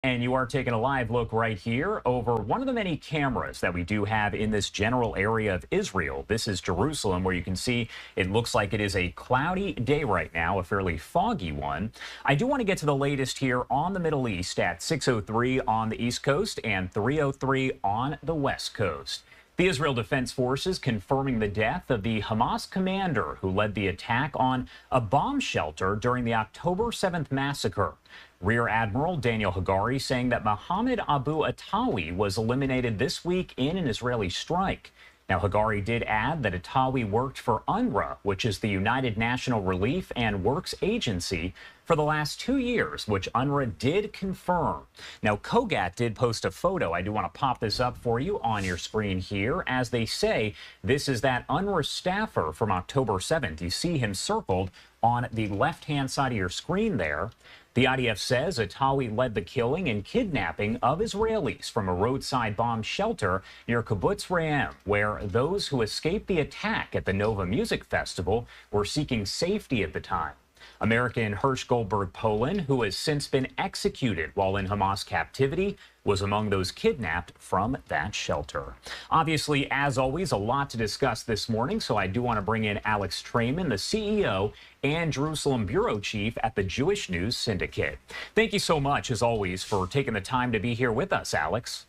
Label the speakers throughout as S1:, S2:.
S1: And you are taking a live look right here over one of the many cameras that we do have in this general area of Israel. This is Jerusalem, where you can see it looks like it is a cloudy day right now, a fairly foggy one. I do want to get to the latest here on the Middle East at 6:03 on the East Coast and 3:03 on the West Coast. The Israel Defense Forces confirming the death of the Hamas commander who led the attack on a bomb shelter during the October 7th massacre. Rear Admiral Daniel Hagari saying that Mohammed Abu Atawi was eliminated this week in an Israeli strike. Now, Hagari did add that Atawi worked for UNRWA, which is the United National Relief and Works Agency, for the last 2 years, which UNRWA did confirm. Now, Kogat did post a photo. I do want to pop this up for you on your screen here. As they say, this is that UNRWA staffer from October 7th. You see him circled on the left-hand side of your screen there. The IDF says Atawi led the killing and kidnapping of Israelis from a roadside bomb shelter near Kibbutz Re'em, where those who escaped the attack at the Nova Music Festival were seeking safety at the time. American Hirsch Goldberg Poland, who has since been executed while in Hamas captivity, was among those kidnapped from that shelter. Obviously, as always, a lot to discuss this morning, so I do want to bring in Alex Trayman, the CEO and Jerusalem bureau chief at the Jewish News Syndicate. Thank you so much, as always, for taking the time to be here with us, Alex.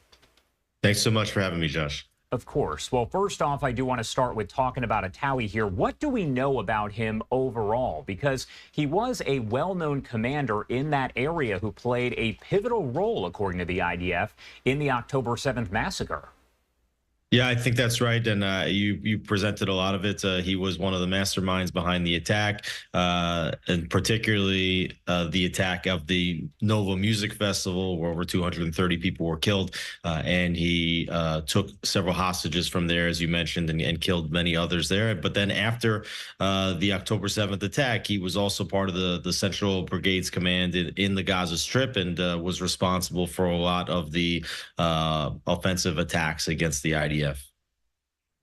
S2: Thanks so much for having me, Josh.
S1: Of course. Well, first off, I do want to start with talking about Atawi here. What do we know about him overall? Because he was a well-known commander in that area who played a pivotal role, according to the IDF, in the October 7th massacre.
S2: Yeah, I think that's right. And you presented a lot of it. He was one of the masterminds behind the attack, and particularly the attack of the Nova Music Festival, where over 230 people were killed. And he took several hostages from there, as you mentioned, and killed many others there. But then after the October 7th attack, he was also part of the Central Brigades Command in the Gaza Strip, and was responsible for a lot of the offensive attacks against the IDF.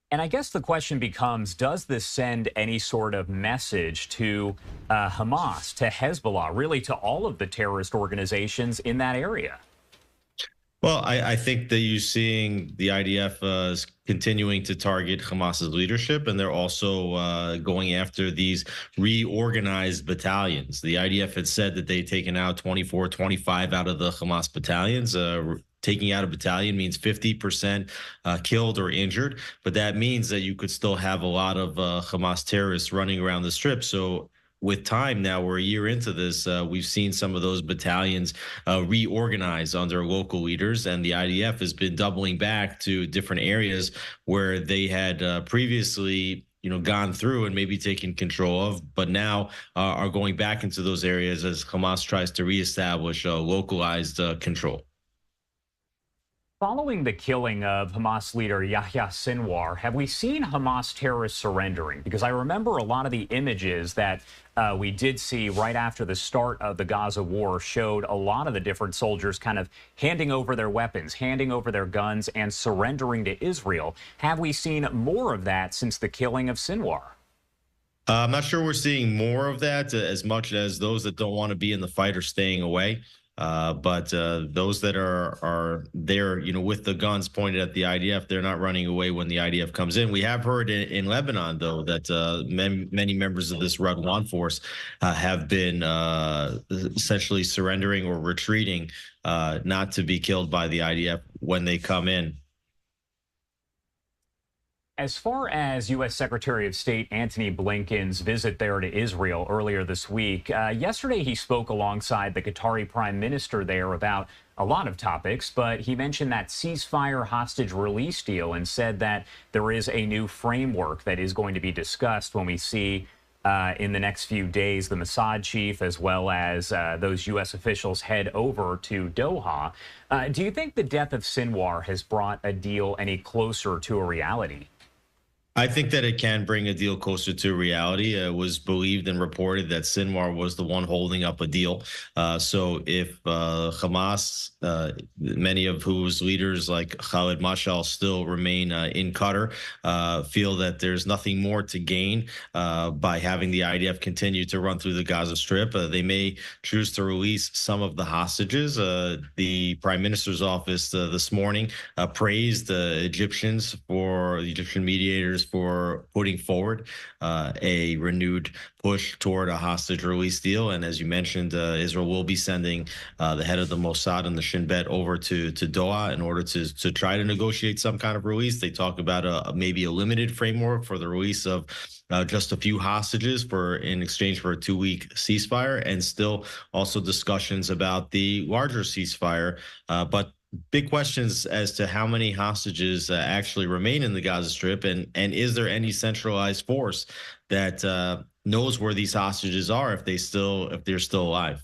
S1: And I guess the question becomes, does this send any sort of message to Hamas, to Hezbollah, really to all of the terrorist organizations in that area?
S2: Well, I think that you're seeing the IDF continuing to target Hamas's leadership, and they're also going after these reorganized battalions. The IDF had said that they'd taken out 24, 25 out of the Hamas battalions. Taking out a battalion means 50% killed or injured, but that means that you could still have a lot of Hamas terrorists running around the strip. So with time now, we're a year into this, we've seen some of those battalions reorganize under local leaders, and the IDF has been doubling back to different areas where they had previously gone through and maybe taken control of, but now are going back into those areas as Hamas tries to reestablish localized control.
S1: Following the killing of Hamas leader Yahya Sinwar, have we seen Hamas terrorists surrendering? Because I remember a lot of the images that we did see right after the start of the Gaza war showed a lot of the different soldiers kind of handing over their weapons, handing over their guns, and surrendering to Israel. Have we seen more of that since the killing of Sinwar?
S2: I'm not sure we're seeing more of that, as much as those that don't want to be in the fight are staying away. But those that are there, with the guns pointed at the IDF, they're not running away when the IDF comes in. We have heard in Lebanon, though, that many members of this Radwan force have been essentially surrendering or retreating, not to be killed by the IDF when they come in.
S1: As far as U.S. Secretary of State Antony Blinken's visit there to Israel earlier this week, yesterday he spoke alongside the Qatari Prime Minister there about a lot of topics, but he mentioned that ceasefire hostage release deal and said that there is a new framework that is going to be discussed when we see in the next few days the Mossad chief as well as those U.S. officials head over to Doha. Do you think the death of Sinwar has brought a deal any closer to a reality?
S2: I think that it can bring a deal closer to reality. It was believed and reported that Sinwar was the one holding up a deal. So if Hamas, many of whose leaders like Khalid Mashal still remain in Qatar, feel that there's nothing more to gain by having the IDF continue to run through the Gaza Strip, they may choose to release some of the hostages. The Prime Minister's office this morning praised the Egyptian mediators for putting forward a renewed push toward a hostage release deal. And as you mentioned, Israel will be sending the head of the Mossad and the Shin Bet over to Doha in order to try to negotiate some kind of release. They talk about maybe a limited framework for the release of just a few hostages in exchange for a 2-week ceasefire, and still also discussions about the larger ceasefire. But big questions as to how many hostages actually remain in the Gaza Strip, and is there any centralized force that knows where these hostages are if they're still alive?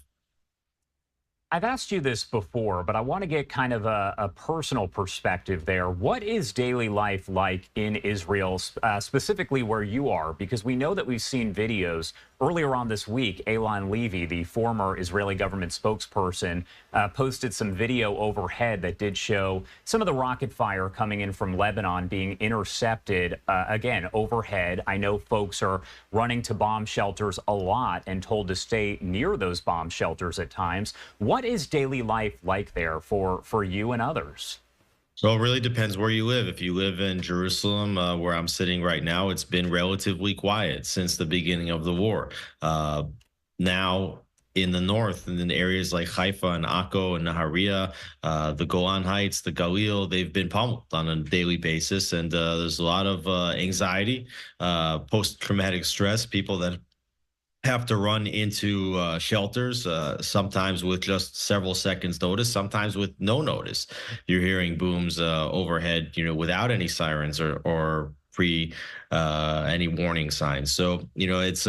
S1: I've asked you this before, but I want to get kind of a personal perspective there. What is daily life like in Israel, specifically where you are? Because we know that we've seen videos earlier on this week. Elan Levy, the former Israeli government spokesperson, posted some video overhead that did show some of the rocket fire coming in from Lebanon being intercepted, again, overhead. I know folks are running to bomb shelters a lot and told to stay near those bomb shelters at times. What is daily life like there for you and others?
S2: So it really depends where you live. If you live in Jerusalem, where I'm sitting right now, it's been relatively quiet since the beginning of the war. Now, in the north, and in areas like Haifa and Akko and Nahariya, the Golan Heights, the Galil, they've been pummeled on a daily basis, and there's a lot of anxiety, post-traumatic stress, people that have to run into shelters, sometimes with just several seconds notice, sometimes with no notice. You're hearing booms overhead, without any sirens or pre any warning signs. So, it's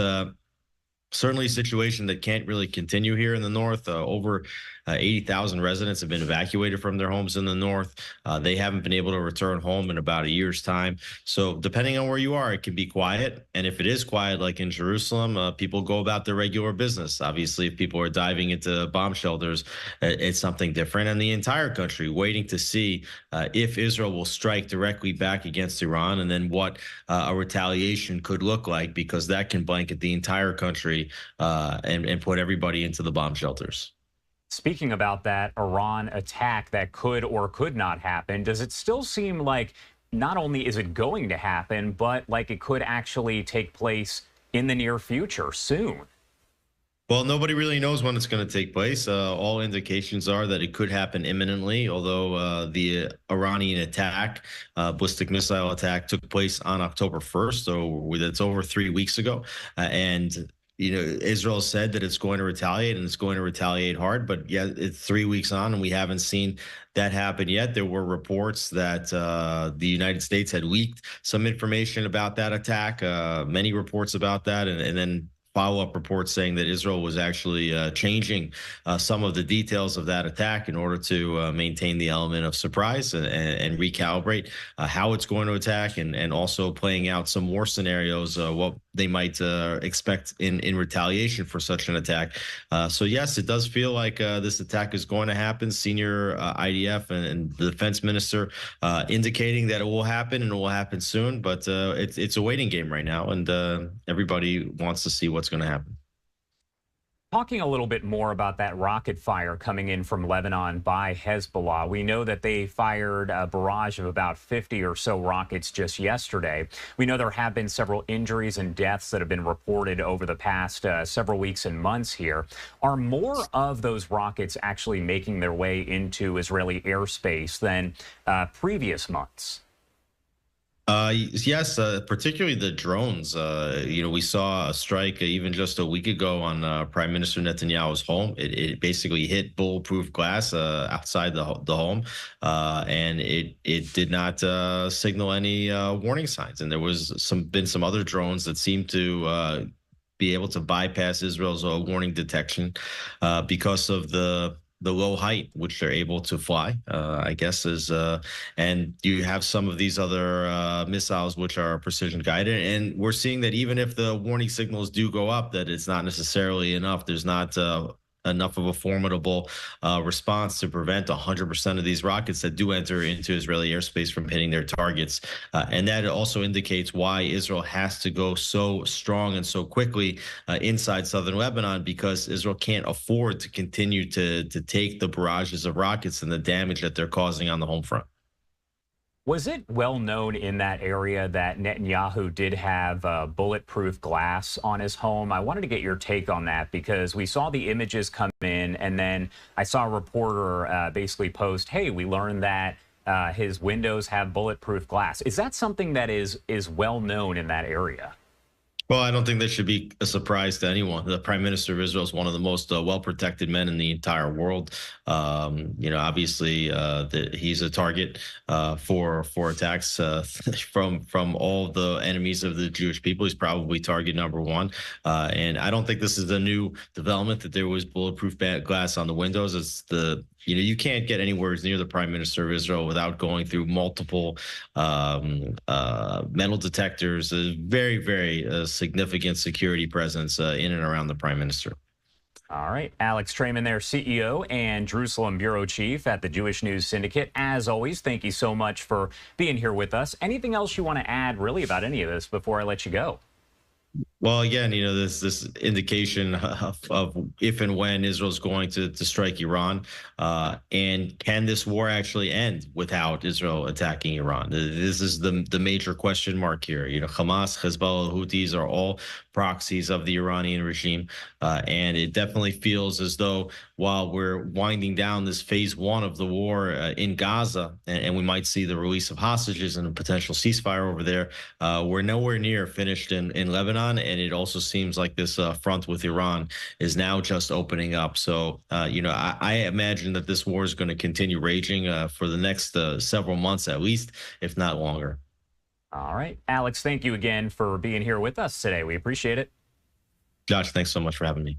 S2: certainly a situation that can't really continue here in the north. Over 80,000 residents have been evacuated from their homes in the north. They haven't been able to return home in about a year's time. So depending on where you are, it can be quiet. And if it is quiet, like in Jerusalem, people go about their regular business. Obviously, if people are diving into bomb shelters, it's something different. And the entire country waiting to see if Israel will strike directly back against Iran, and then what a retaliation could look like, because that can blanket the entire country and put everybody into the bomb shelters.
S1: Speaking about that Iran attack that could or could not happen, does it still seem like not only is it going to happen, but like it could actually take place in the near future soon?
S2: Well, nobody really knows when it's going to take place. All indications are that it could happen imminently, although the Iranian attack, ballistic missile attack, took place on October 1st, so that's over 3 weeks ago. And Israel said that it's going to retaliate, and it's going to retaliate hard. But yeah, it's 3 weeks on, and we haven't seen that happen yet. There were reports that the United States had leaked some information about that attack, many reports about that, and then follow-up reports saying that Israel was actually changing some of the details of that attack in order to maintain the element of surprise and recalibrate how it's going to attack, and also playing out some more scenarios, what they might expect in retaliation for such an attack. So yes, it does feel like this attack is going to happen. Senior IDF and the defense minister indicating that it will happen, and it will happen soon, but it's a waiting game right now, and everybody wants to see what's going to happen.
S1: Talking a little bit more about that rocket fire coming in from Lebanon by Hezbollah, we know that they fired a barrage of about 50 or so rockets just yesterday. We know there have been several injuries and deaths that have been reported over the past several weeks and months here. Are more of those rockets actually making their way into Israeli airspace than previous months?
S2: Yes, particularly the drones. We saw a strike even just a week ago on Prime Minister Netanyahu's home. It basically hit bulletproof glass outside the home, and it did not signal any warning signs. And there was been some other drones that seemed to be able to bypass Israel's warning detection because of the the low height which they're able to fly, I guess is and you have some of these other missiles which are precision guided, and we're seeing that even if the warning signals do go up, that it's not necessarily enough. There's not enough of a formidable response to prevent 100% of these rockets that do enter into Israeli airspace from hitting their targets. And that also indicates why Israel has to go so strong and so quickly inside southern Lebanon, because Israel can't afford to continue to take the barrages of rockets and the damage that they're causing on the home front.
S1: Was it well known in that area that Netanyahu did have bulletproof glass on his home? I wanted to get your take on that because we saw the images come in, and then I saw a reporter basically post, "Hey, we learned that his windows have bulletproof glass." Is that something that is well known in that area?
S2: Well, I don't think that should be a surprise to anyone. The Prime Minister of Israel is one of the most well-protected men in the entire world. Obviously, he's a target for attacks from all the enemies of the Jewish people. He's probably target number one. And I don't think this is a new development that there was bulletproof glass on the windows. It's you can't get anywhere near the Prime Minister of Israel without going through multiple metal detectors. A very, very significant security presence in and around the Prime Minister.
S1: All right. Alex Trayman there, CEO and Jerusalem Bureau Chief at the Jewish News Syndicate. As always, thank you so much for being here with us. Anything else you want to add really about any of this before I let you go?
S2: Well, again, this indication of if and when Israel's going to strike Iran, and can this war actually end without Israel attacking Iran? This is the major question mark here. Hamas, Hezbollah, Houthis are all proxies of the Iranian regime, and it definitely feels as though while we're winding down this phase one of the war in Gaza, and we might see the release of hostages and a potential ceasefire over there, we're nowhere near finished in Lebanon. And it also seems like this front with Iran is now just opening up. So, I imagine that this war is going to continue raging for the next several months at least, if not longer.
S1: All right. Alex, thank you again for being here with us today. We appreciate it.
S2: Josh, thanks so much for having me.